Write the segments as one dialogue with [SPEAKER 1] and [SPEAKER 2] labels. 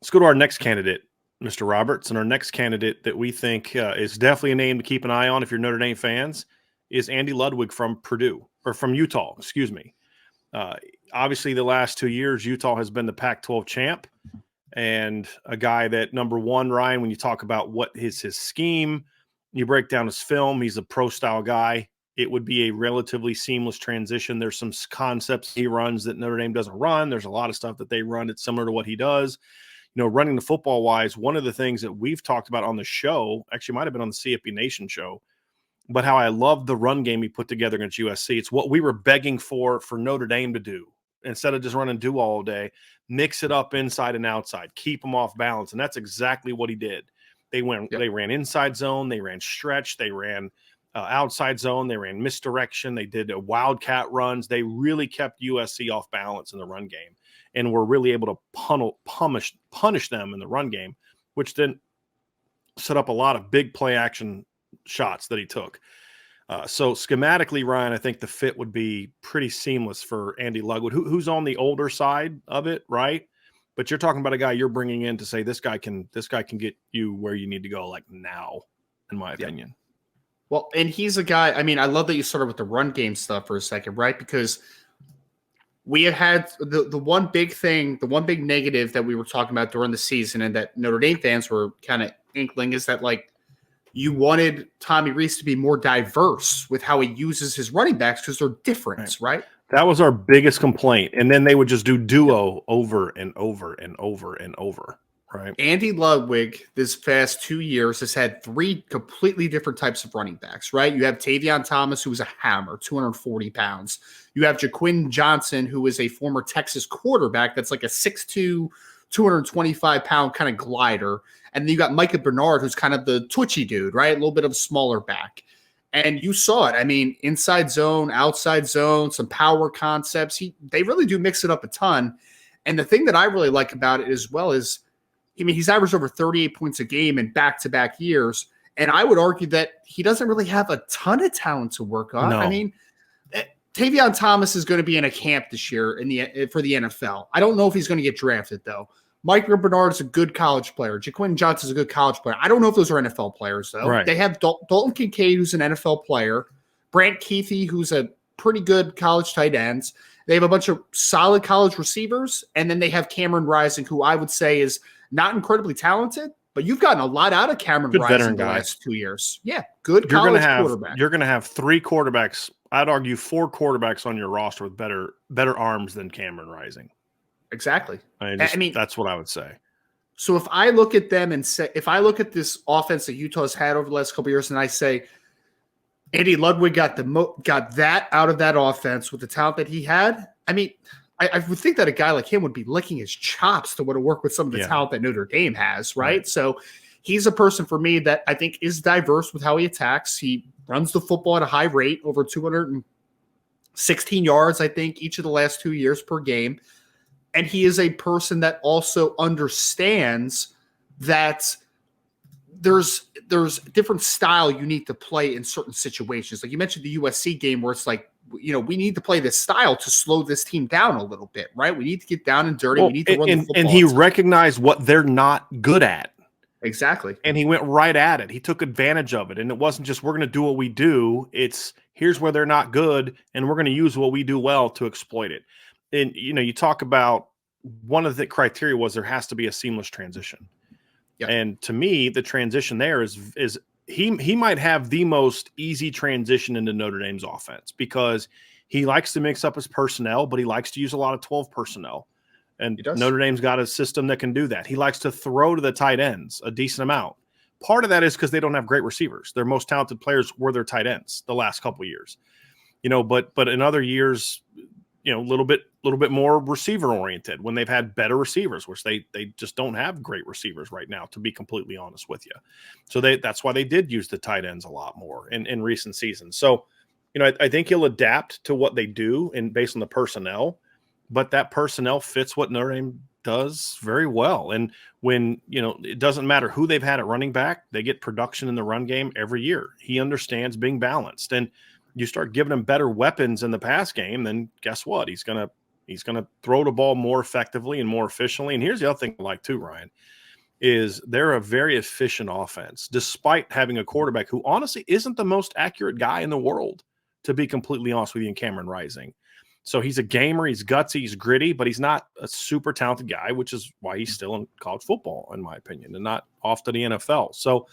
[SPEAKER 1] Let's go to our next candidate, Mr. Roberts. And our next candidate that we think is definitely a name to keep an eye on if you're Notre Dame fans is Andy Ludwig from Utah, excuse me. Obviously, the last 2 years, Utah has been the Pac-12 champ, and a guy that, number one, Ryan, when you talk about what is his scheme, you break down his film, he's a pro-style guy. It would be a relatively seamless transition. There's some concepts he runs that Notre Dame doesn't run. There's a lot of stuff that they run that's similar to what he does. Running the football-wise, one of the things that we've talked about on the show, actually might have been on the CFB Nation show, but how I love the run game he put together against USC. It's what we were begging for Notre Dame to do. Instead of just running do all day, mix it up inside and outside, keep them off balance. And that's exactly what he did. They ran inside zone, they ran stretch, they ran outside zone, they ran misdirection, they did wildcat runs. They really kept USC off balance in the run game and were really able to punish them in the run game, which then set up a lot of big play action shots that he took. So schematically, Ryan, I think the fit would be pretty seamless for Andy Ludwig, who's on the older side of it, right? But you're talking about a guy you're bringing in to say this guy can get you where you need to go, like now, in my opinion.
[SPEAKER 2] Well, and he's a guy. I mean, I love that you started with the run game stuff for a second, right? Because we have had the one big thing, the one big negative that we were talking about during the season, and that Notre Dame fans were kind of inkling, is that you wanted Tommy Rees to be more diverse with how he uses his running backs because they're different, right?
[SPEAKER 1] That was our biggest complaint. And then they would just do duo over and over and over and over, right?
[SPEAKER 2] Andy Ludwig, this past 2 years, has had 3 completely different types of running backs, right? You have Tavion Thomas, who was a hammer, 240 pounds. You have Jaquin Johnson, who is a former Texas quarterback that's like a 6'2", 225-pound kind of glider. And then you got Micah Bernard, who's kind of the twitchy dude, right? A little bit of a smaller back. And you saw it. I mean, inside zone, outside zone, some power concepts. They really do mix it up a ton. And the thing that I really like about it as well is, he's averaged over 38 points a game in back-to-back years. And I would argue that he doesn't really have a ton of talent to work on.
[SPEAKER 1] No.
[SPEAKER 2] I mean, Tavion Thomas is going to be in a camp this year for the NFL. I don't know if he's going to get drafted, though. Micah Bernard is a good college player. Jaquin Johnson is a good college player. I don't know if those are NFL players, though.
[SPEAKER 1] Right.
[SPEAKER 2] They have Dalton Kincaid, who's an NFL player. Brant Keithy, who's a pretty good college tight ends. They have a bunch of solid college receivers. And then they have Cameron Rising, who I would say is not incredibly talented, but you've gotten a lot out of Cameron Rising the last 2 years. Yeah, good college quarterback.
[SPEAKER 1] You're going to have 3 quarterbacks, I'd argue 4 quarterbacks on your roster with better arms than Cameron Rising.
[SPEAKER 2] Exactly.
[SPEAKER 1] I mean, that's what I would say.
[SPEAKER 2] So if I look at them and say, if I look at this offense that Utah's had over the last couple of years, and I say, Andy Ludwig got that out of that offense with the talent that he had, I mean, I would think that a guy like him would be licking his chops to want to work with some of the talent that Notre Dame has, right? So he's a person for me that I think is diverse with how he attacks. He runs the football at a high rate, over 216 yards, I think, each of the last 2 years per game. And he is a person that also understands that there's different style you need to play in certain situations. Like you mentioned the USC game where it's like, we need to play this style to slow this team down a little bit, right? We need to get down and dirty. We need to run the football.
[SPEAKER 1] And he recognized what they're not good at.
[SPEAKER 2] Exactly.
[SPEAKER 1] And he went right at it. He took advantage of it. And it wasn't just, we're going to do what we do. It's, here's where they're not good, and we're going to use what we do well to exploit it. And, you talk about one of the criteria was there has to be a seamless transition. Yep. And to me, the transition there is he might have the most easy transition into Notre Dame's offense because he likes to mix up his personnel, but he likes to use a lot of 12 personnel. And Notre Dame's got a system that can do that. He likes to throw to the tight ends a decent amount. Part of that is because they don't have great receivers. Their most talented players were their tight ends the last couple of years. But in other years, a little bit more receiver oriented when they've had better receivers, which they just don't have great receivers right now, to be completely honest with you. So that's why they did use the tight ends a lot more in recent seasons. So, I think he'll adapt to what they do and based on the personnel, but that personnel fits what Notre Dame does very well. And when, it doesn't matter who they've had at running back, they get production in the run game every year. He understands being balanced, and you start giving him better weapons in the pass game, then guess what? He's going to He's going to throw the ball more effectively and more efficiently. And here's the other thing I like too, Ryan, is they're a very efficient offense, despite having a quarterback who honestly isn't the most accurate guy in the world, to be completely honest with you, in Cameron Rising. So he's a gamer, he's gutsy, he's gritty, but he's not a super talented guy, which is why he's still in college football, in my opinion, and not off to the NFL. So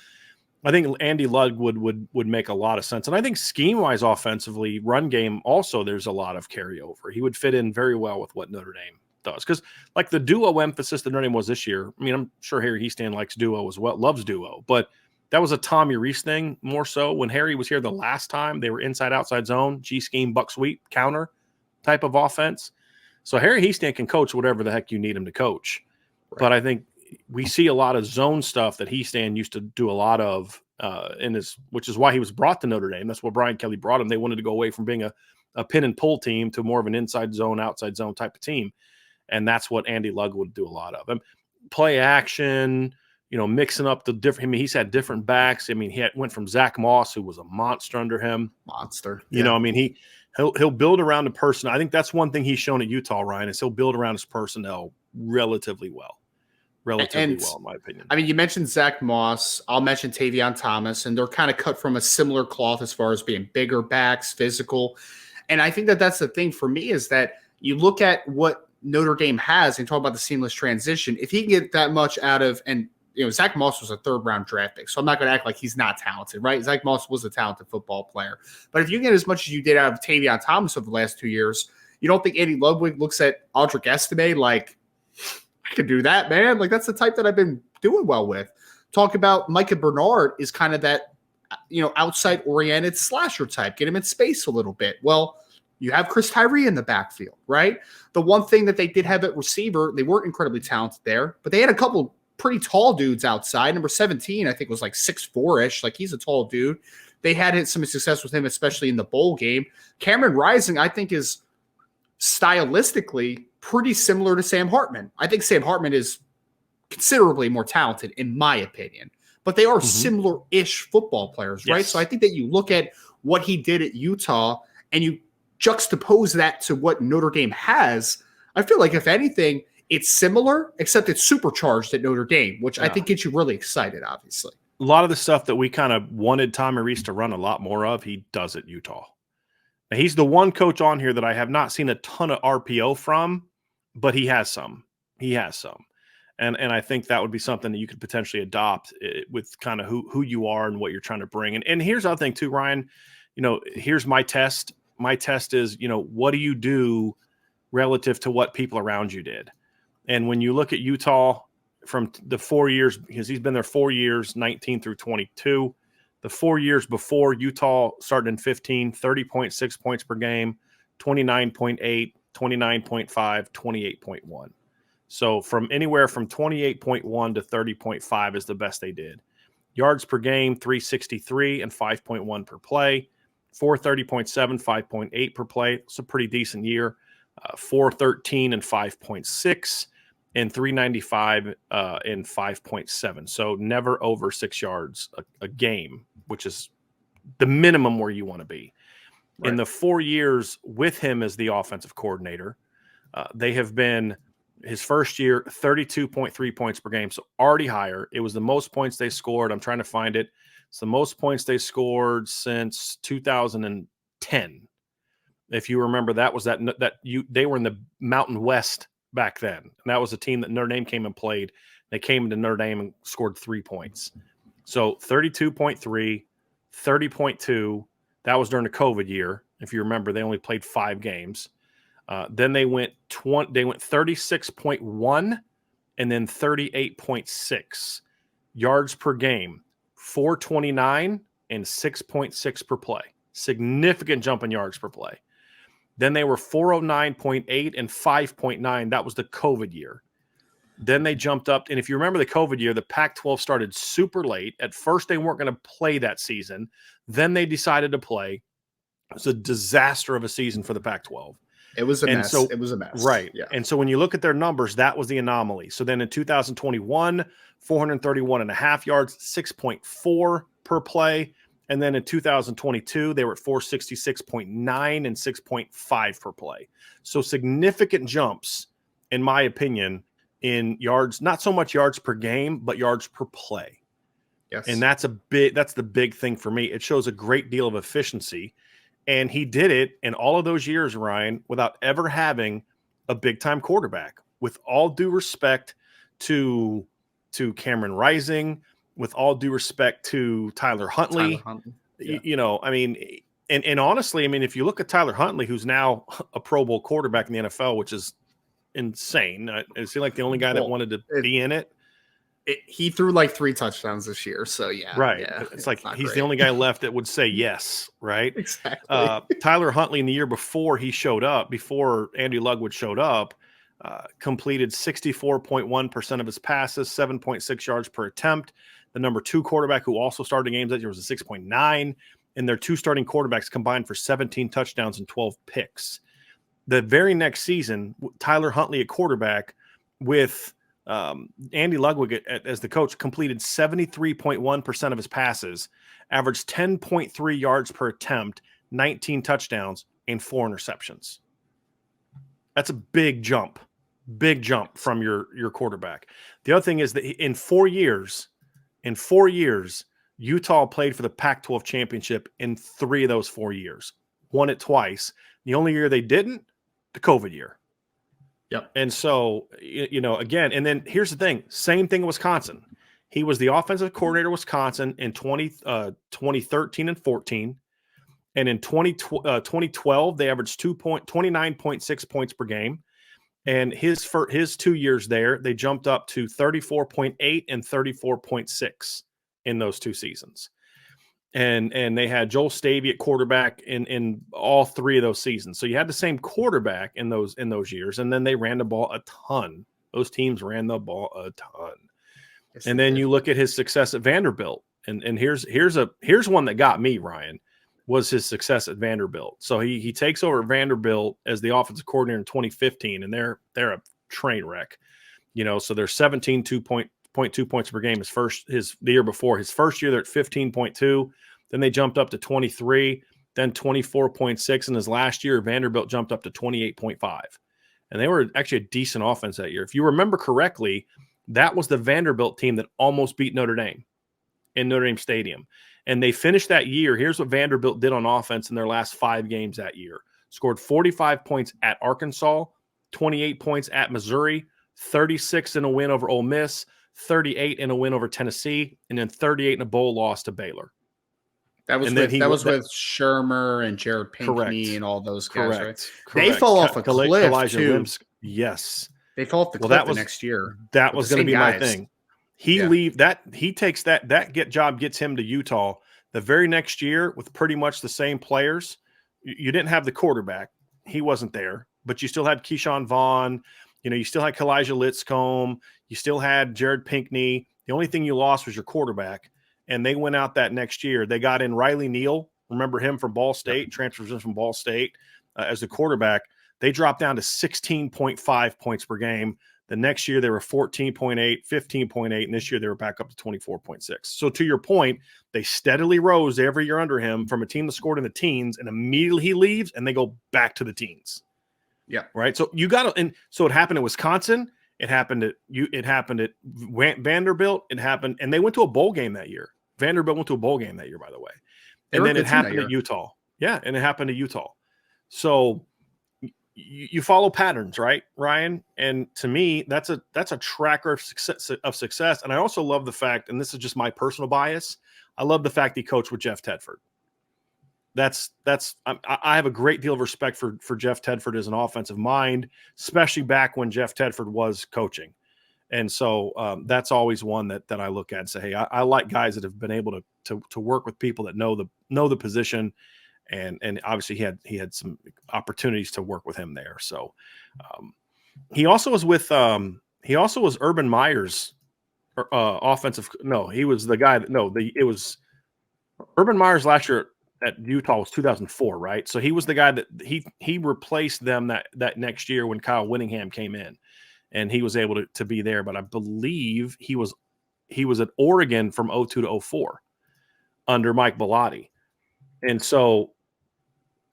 [SPEAKER 1] I think Andy Ludwig would make a lot of sense. And I think scheme-wise offensively, run game also, there's a lot of carryover. He would fit in very well with what Notre Dame does. Because like the duo emphasis that Notre Dame was this year, I mean, I'm sure Harry Heastan likes duo as well, loves duo, but that was a Tommy Rees thing more so. When Harry was here the last time, they were inside-outside zone, G-scheme, buck sweep, counter type of offense. So Harry Heastan can coach whatever the heck you need him to coach. Right. But I think we see a lot of zone stuff that Heastan used to do a lot of which is why he was brought to Notre Dame. That's what Brian Kelly brought him. They wanted to go away from being a pin and pull team to more of an inside zone, outside zone type of team. And that's what Andy Ludwig would do a lot of. Play action, mixing up the different. I mean, he's had different backs. I mean, went from Zach Moss, who was a monster under him.
[SPEAKER 2] Monster.
[SPEAKER 1] Yeah. I mean, he'll build around the person. I think that's one thing he's shown at Utah, Ryan, is he'll build around his personnel relatively well. Well, in my opinion.
[SPEAKER 2] I mean, you mentioned Zach Moss. I'll mention Tavion Thomas, and they're kind of cut from a similar cloth as far as being bigger backs, physical. And I think that's the thing for me, is that you look at what Notre Dame has and talk about the seamless transition. If he can get that much out of, and Zach Moss was a 3rd-round draft pick, so I'm not going to act like he's not talented, right? Zach Moss was a talented football player. But if you get as much as you did out of Tavion Thomas over the last 2 years, you don't think Andy Ludwig looks at Audric Estime like, I could do that, man. Like, that's the type that I've been doing well with. Talk about Micah Bernard is kind of that, outside-oriented slasher type. Get him in space a little bit. Well, you have Chris Tyree in the backfield, right? The one thing that they did have at receiver, they weren't incredibly talented there, but they had a couple pretty tall dudes outside. Number 17, I think, was like 6'4"-ish. Like, he's a tall dude. They had some success with him, especially in the bowl game. Cameron Rising, I think, is stylistically pretty similar to Sam Hartman. I think Sam Hartman is considerably more talented, in my opinion, but they are similar-ish football players, right? So I think that you look at what he did at Utah and you juxtapose that to what Notre Dame has. I feel like, if anything, it's similar, except it's supercharged at Notre Dame, which I think gets you really excited, obviously.
[SPEAKER 1] A lot of the stuff that we kind of wanted Tommy Rees to run a lot more of, he does at Utah. Now, he's the one coach on here that I have not seen a ton of RPO from, but he has some. And I think that would be something that you could potentially adopt with kind of who you are and what you're trying to bring. And here's the other thing too, Ryan, here's my test. My test is, what do you do relative to what people around you did? And when you look at Utah from the 4 years, because he's been there 4 years, 19 through 22, the 4 years before, Utah started in 15, 30.6 points per game, 29.8, 29.5, 28.1. So from anywhere from 28.1 to 30.5 is the best they did. Yards per game, 363 and 5.1 per play. 430.7, 5.8 per play. It's a pretty decent year. 413 and 5.6 and 395 and 5.7. So never over 6 yards a game, which is the minimum where you want to be. Right. In the 4 years with him as the offensive coordinator, they have been, his first year, 32.3 points per game. So already higher. It was the most points they scored. I'm trying to find it. It's the most points they scored since 2010. If you remember, they were in the Mountain West back then. And that was a team that Notre Dame came and played. They came into Notre Dame and scored 3 points. So 32.3, 30.2. That was during the COVID year. If you remember, they only played 5 games. Then they went 36.1 and then 38.6 yards per game, 429 and 6.6 per play. Significant jump in yards per play. Then they were 409.8 and 5.9. That was the COVID year. Then they jumped up. And if you remember the COVID year, the Pac-12 started super late. At first, they weren't going to play that season. Then they decided to play. It was a disaster of a season for the Pac-12.
[SPEAKER 2] It was a mess. It was a mess.
[SPEAKER 1] Right.
[SPEAKER 2] Yeah.
[SPEAKER 1] And so when you look at their numbers, that was the anomaly. So then in 2021, 431.5 yards, 6.4 per play. And then in 2022, they were at 466.9 and 6.5 per play. So significant jumps, in my opinion, in yards, not so much yards per game, but yards per play.
[SPEAKER 2] Yes.
[SPEAKER 1] And that's the big thing for me. It shows a great deal of efficiency. And he did it in all of those years, Ryan, without ever having a big-time quarterback. With all due respect to Cameron Rising, with all due respect to Tyler Huntley. Yeah. You know, I mean, and honestly, I mean, if you look at Tyler Huntley, who's now a Pro Bowl quarterback in the NFL, which is insane. Is he like the only guy that wanted to be in it?
[SPEAKER 2] He threw like 3 touchdowns this year. So yeah.
[SPEAKER 1] Right.
[SPEAKER 2] Yeah,
[SPEAKER 1] it's like he's the only guy left that would say yes. Right.
[SPEAKER 2] Exactly.
[SPEAKER 1] Tyler Huntley in the year before he showed up, before Andy Ludwig showed up, completed 64.1% of his passes, 7.6 yards per attempt. The number 2 quarterback who also started games that year was a 6.9. And their 2 starting quarterbacks combined for 17 touchdowns and 12 picks. The very next season, Tyler Huntley at quarterback with Andy Ludwig as the coach completed 73.1% of his passes, averaged 10.3 yards per attempt, 19 touchdowns, and 4 interceptions. That's a big jump from your quarterback. The other thing is that in 4 years, Utah played for the Pac-12 championship in 3 of those 4 years, won it twice. The only year they didn't, the COVID year.
[SPEAKER 2] Yep.
[SPEAKER 1] And so, you know, again, and then here's the thing, same thing in Wisconsin. He was the offensive coordinator of Wisconsin in 2013 and 14. And in 2012, they averaged 29.6 points per game. And his 2 years there, they jumped up to 34.8 and 34.6 in those 2 seasons. And they had Joel Stavey at quarterback in all 3 of those seasons. So you had the same quarterback in those years, and then they ran the ball a ton. Those teams ran the ball a ton. Yes, and then you look at his success at Vanderbilt, and here's one that got me, Ryan, was his success at Vanderbilt. So he takes over Vanderbilt as the offensive coordinator in 2015, and they're a train wreck. You know, so they're 17.2 points per game the year before. His first year they're at 15.2, then they jumped up to 23, then 24.6, and his last year Vanderbilt jumped up to 28.5. And they were actually a decent offense that year. If you remember correctly, that was the Vanderbilt team that almost beat Notre Dame in Notre Dame Stadium. And they finished that year. Here's what Vanderbilt did on offense in their last 5 games that year. Scored 45 points at Arkansas, 28 points at Missouri, 36 in a win over Ole Miss, 38 in a win over Tennessee, and then 38 in a bowl loss to Baylor.
[SPEAKER 2] That was with Shermer and Jared Pinkney and all those guys, right? They fell off a cliff too.
[SPEAKER 1] Yes.
[SPEAKER 2] They fell off the cliff the next year.
[SPEAKER 1] That was going to be my thing. He takes that job gets him to Utah the very next year with pretty much the same players. You didn't have the quarterback. He wasn't there, but you still had Keyshawn Vaughn. You know, you still had Kalijah Lipscomb. You still had Jared Pinkney. The only thing you lost was your quarterback. And they went out that next year. They got in Riley Neal. Remember him from Ball State, transfers in from Ball State as the quarterback. They dropped down to 16.5 points per game. The next year they were 14.8, 15.8, and this year they were back up to 24.6. So to your point, they steadily rose every year under him from a team that scored in the teens, and immediately he leaves and they go back to the teens.
[SPEAKER 2] Yeah.
[SPEAKER 1] Right. So you got to, and so it happened at Wisconsin. It happened at Vanderbilt. It happened, and they went to a bowl game that year. Vanderbilt went to a bowl game that year, by the way. And then it happened at Utah. Yeah. And it happened to Utah. So you follow patterns, right, Ryan? And to me, that's a tracker of success. And I also love the fact, and this is just my personal bias, I love the fact he coached with Jeff Tedford. I have a great deal of respect for Jeff Tedford as an offensive mind, especially back when Jeff Tedford was coaching. And so that's always one that I look at and say, hey, I like guys that have been able to work with people that know the position. And obviously he had some opportunities to work with him there. So he also was with Urban Meyer's offensive. No, he was the guy it was Urban Meyer's last year at Utah was 2004, right? So he was the guy that he replaced them that next year when Kyle Whittingham came in, and he was able to be there. But I believe he was at Oregon from 02 to 04. under Mike Bellotti. And so,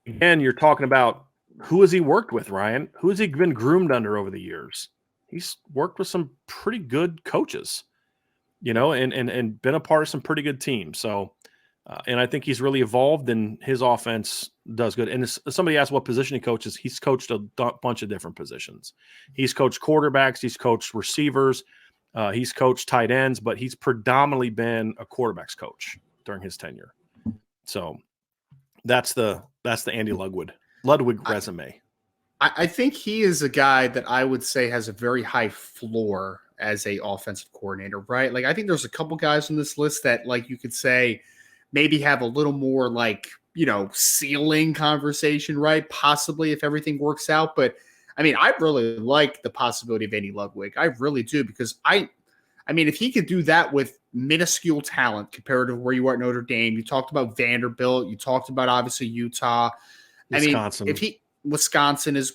[SPEAKER 1] again, you're talking about who has he worked with, Ryan? Who has he been groomed under over the years? He's worked with some pretty good coaches, and been a part of some pretty good teams. So, and I think he's really evolved, and his offense does good. And somebody asked what position he coaches. He's coached a bunch of different positions. He's coached quarterbacks. He's coached receivers. He's coached tight ends, but he's predominantly been a quarterbacks coach during his tenure. So that's the Andy Ludwig resume.
[SPEAKER 2] I think he is a guy that I would say has a very high floor as a offensive coordinator, right? Like, I think there's a couple guys on this list that, like, you could say maybe have a little more, like, ceiling conversation, right? Possibly if everything works out. But I mean, I really like the possibility of Andy Ludwig. I really do, because I mean, if he could do that with minuscule talent compared to where you are at Notre Dame, you talked about Vanderbilt, you talked about obviously Utah.
[SPEAKER 1] Wisconsin.
[SPEAKER 2] Wisconsin is,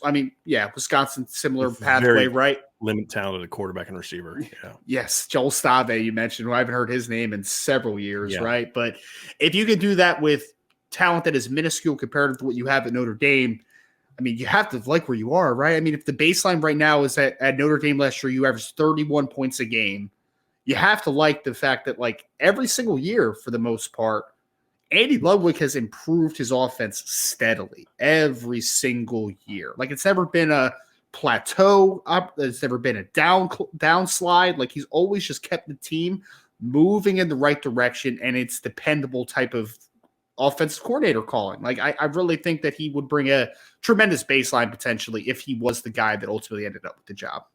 [SPEAKER 2] Wisconsin, similar pathway, right?
[SPEAKER 1] Limit talented quarterback and receiver. Yeah.
[SPEAKER 2] Yes. Joel Stave, you mentioned, who I haven't heard his name in several years, right? But if you could do that with talent that is minuscule compared to what you have at Notre Dame, I mean, you have to like where you are, right? I mean, if the baseline right now is that at Notre Dame last year, you averaged 31 points a game, you have to like the fact that, like, every single year, for the most part, Andy Ludwig has improved his offense steadily every single year. Like, it's never been a plateau up. It's never been a downslide. Like, he's always just kept the team moving in the right direction, and it's dependable type of offensive coordinator calling. Like, I really think that he would bring a tremendous baseline potentially if he was the guy that ultimately ended up with the job.